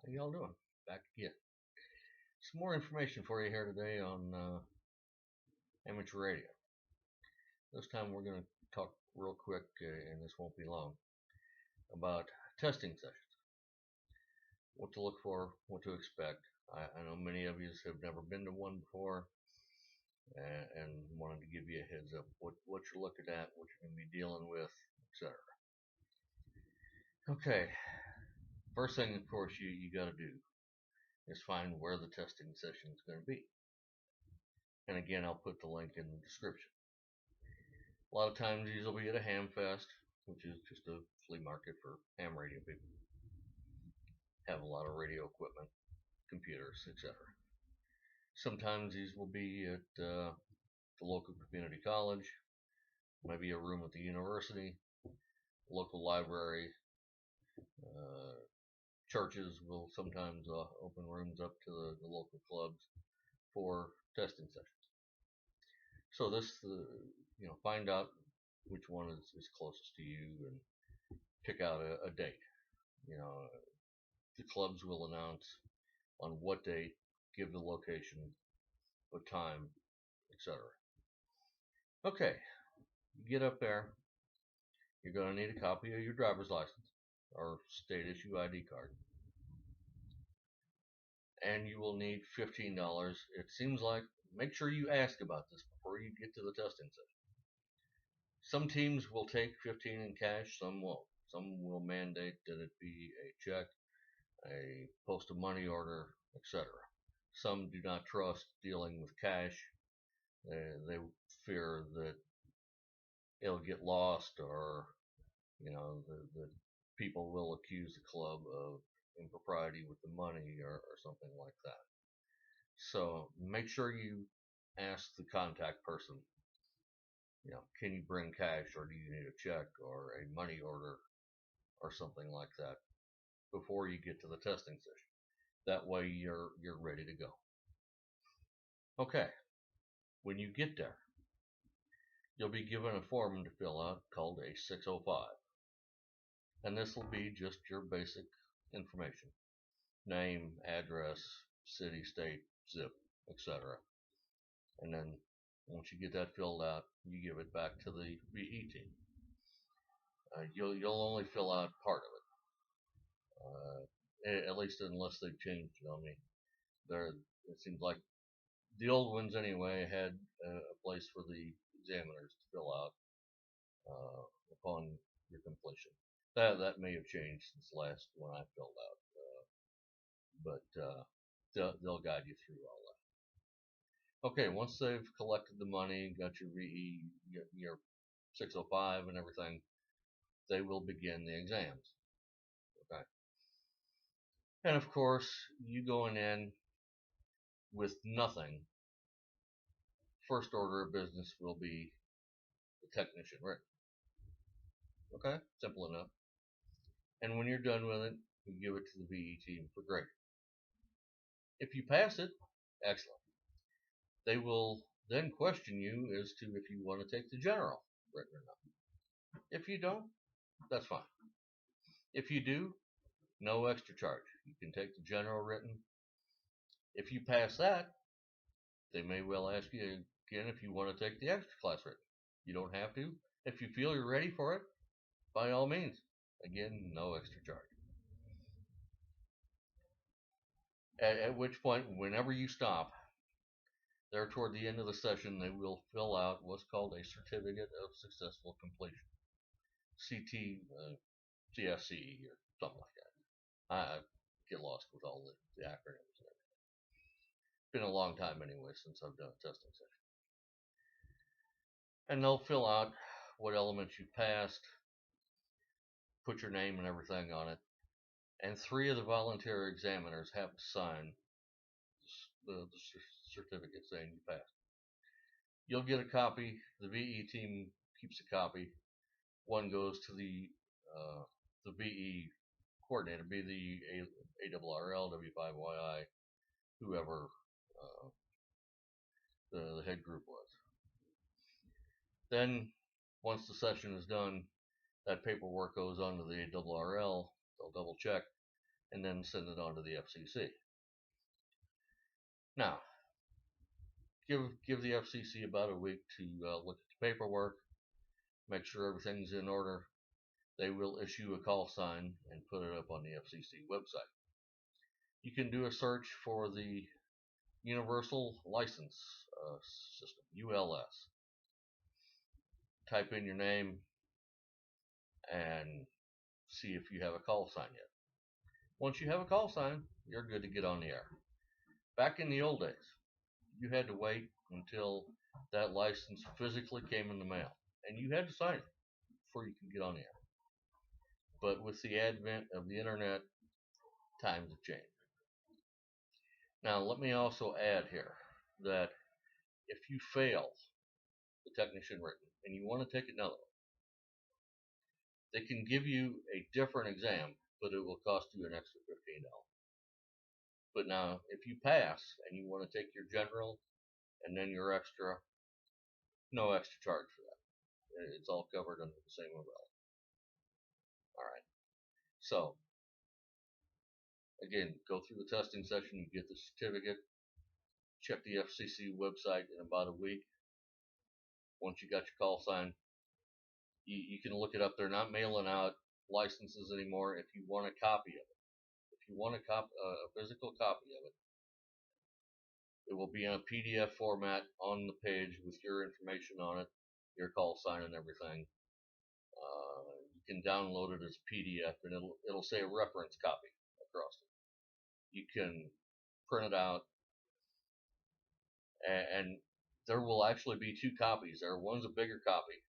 How y'all doing? Back again. Some more information for you here today on amateur radio. This time we're going to talk real quick, and this won't be long, about testing sessions. What to look for, what to expect. I know many of you have never been to one before, and wanted to give you a heads up what you're looking at, what you're going to be dealing with, etc. Okay, first thing, of course, you got to do is find where the testing session is going to be. And again, I'll put the link in the description. A lot of times these will be at a ham fest, which is just a flea market for ham radio people. Have a lot of radio equipment, computers, etc. Sometimes these will be at the local community college, maybe a room at the university, local library. Churches will sometimes open rooms up to the local clubs for testing sessions. So this, find out which one is closest to you and pick out a date. The clubs will announce on what date, give the location, what time, etc. Okay, you get up there. You're going to need a copy of your driver's license or state issue ID card. And you will need $15. It seems like, make sure you ask about this before you get to the testing session. Some teams will take 15 in cash, some won't. Some will mandate that it be a check, a postal money order, etc. Some do not trust dealing with cash. They fear that it'll get lost, or the people will accuse the club of impropriety with the money, or something like that. So make sure you ask the contact person, can you bring cash, or do you need a check or a money order or something like that before you get to the testing session. That way you're ready to go. Okay, when you get there, you'll be given a form to fill out called a 605. And this will be just your basic information: name, address, city, state, zip, etc. And then once you get that filled out, you give it back to the VE team. You'll only fill out part of it, at least unless they've changed it on me. It seems like the old ones anyway had a place for the examiners to fill out upon your completion. That may have changed since last when I filled out, but they'll guide you through all that. Okay, once they've collected the money, got your VE, your 605 and everything, they will begin the exams. Okay, and of course, you going in with nothing, first order of business will be the technician written. Okay, simple enough. And when you're done with it, you give it to the VE team for grading. If you pass it, excellent. They will then question you as to if you want to take the general written or not. If you don't, that's fine. If you do, no extra charge. You can take the general written. If you pass that, they may well ask you again if you want to take the extra class written. You don't have to. If you feel you're ready for it, by all means. Again, no extra charge. At which point, whenever you stop, there toward the end of the session, they will fill out what's called a Certificate of Successful Completion, CT, CSCE, or something like that. I get lost with all the acronyms and everything. It's been a long time anyway since I've done a testing session. And they'll fill out what elements you passed, put your name and everything on it, and 3 of the volunteer examiners have to sign the certificate saying you passed. You'll get a copy. The VE team keeps a copy. One goes to the VE coordinator, be the ARRL, W5YI, whoever the head group was. Then, once the session is done, that paperwork goes on to the ARRL. They'll double check, and then send it on to the FCC. Now, give the FCC about a week to look at the paperwork, make sure everything's in order. They will issue a call sign and put it up on the FCC website. You can do a search for the Universal License System, ULS. Type in your name and see if you have a call sign yet. Once you have a call sign, you're good to get on the air. Back in the old days, you had to wait until that license physically came in the mail, and you had to sign it before you could get on the air. But with the advent of the internet, times have changed. Now, let me also add here that if you fail the technician written and you want to take another one, they can give you a different exam, but it will cost you an extra $15. But now, if you pass and you want to take your general and then your extra, no extra charge for that. It's all covered under the same umbrella. All right. So, again, go through the testing session, you get the certificate, check the FCC website in about a week. Once you got your call sign, you can look it up. They're not mailing out licenses anymore. If you want a copy of it, if you want a physical copy of it, it will be in a PDF format on the page with your information on it, your call sign and everything. You can download it as a PDF, and it'll say a reference copy across it. You can print it out, and there will actually be two copies. One's a bigger copy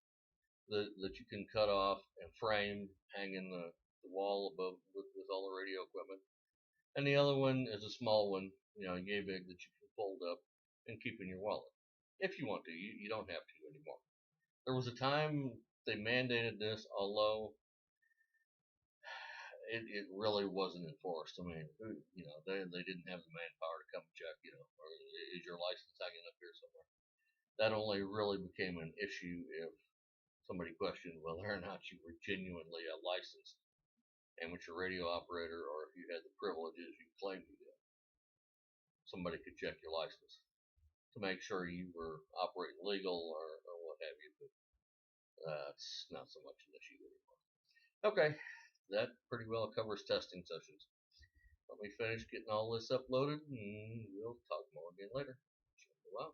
that you can cut off and frame, hang in the wall above with all the radio equipment. And the other one is a small one, yay big, that you can fold up and keep in your wallet. If you want to, you don't have to anymore. There was a time they mandated this, although it really wasn't enforced. I mean, they didn't have the manpower to come check, or is your license hanging up here somewhere? That only really became an issue if somebody questioned whether or not you were genuinely a licensed amateur radio operator, or if you had the privileges you claimed you did. Somebody could check your license to make sure you were operating legal or what have you, but that's not so much an issue anymore. Okay, that pretty well covers testing sessions. Let me finish getting all this uploaded, and we'll talk more again later. Wow.